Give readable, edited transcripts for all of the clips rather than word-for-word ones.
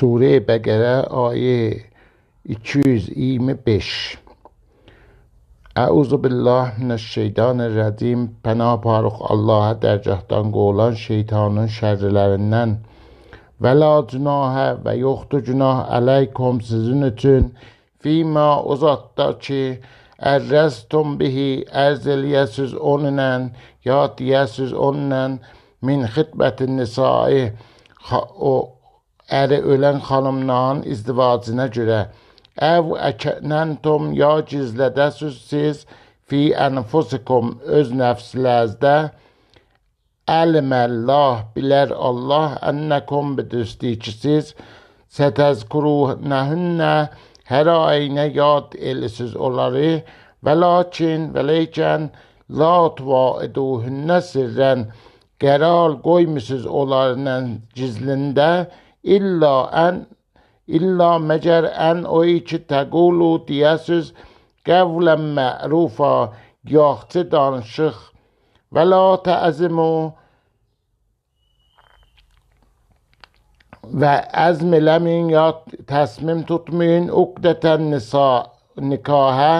Sure Bəqərə ayə 225. Əuzu billah minəşşeytanirracim. Pənah parıq Allaha dərgahdan qovulan şeytanın şərrilərindən. Və la cünahə və yoxdur günah əleykum sizin üçün fîmə o zatda ki ərrəztum bihi ərz eləyəsiz onunla ya deyəsiz onunla min xitbətin nisai o əri ölən xanımların izdivacına görə əv əknəntum ya gizlədəsiz siz fi ənfusikum öz nəfslərzdə Əliməllah bilər Allah ənəkum bidüstü ki siz sətəzkurunəhünnə hər ayinə yad elisiz onları və leykən la tuvaiduhünnə sirrən qərar qoymusuz onlarla gizlində illa məgər ən o ki təqulu deyəsiz qəvlən mərufa yaxçı danışıq və la təəzimu və əzm eləməyin ya təsmim tutmayın uqdətən nikahə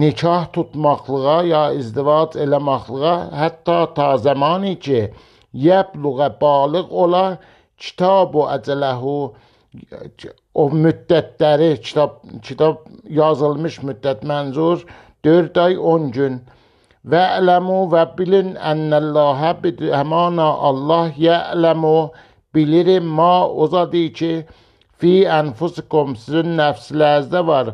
nikah tutmaqlığa ya izdivac eləmaqlığa hətta ta zamanı ki yəbluğa balıq ola kitab o əcələhu o müddətləri kitab yazılmış müddət mənzur 4 ay 10 gün və ələmu və bilin ənəlləhə həmana Allah yələmu bilirim ma o zadı ki fi ənfusikum sizin nəfslərzdə var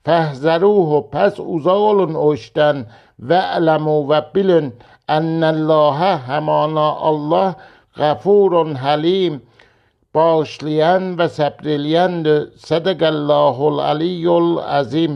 fəhzəruhu pəs uzaq olun o işdən və ələmu və bilin ənəlləhə həmana Allah qəfurun həlim bağışlayan və səbr eləyəndir. Sədəqəllahul aliyyul əzim.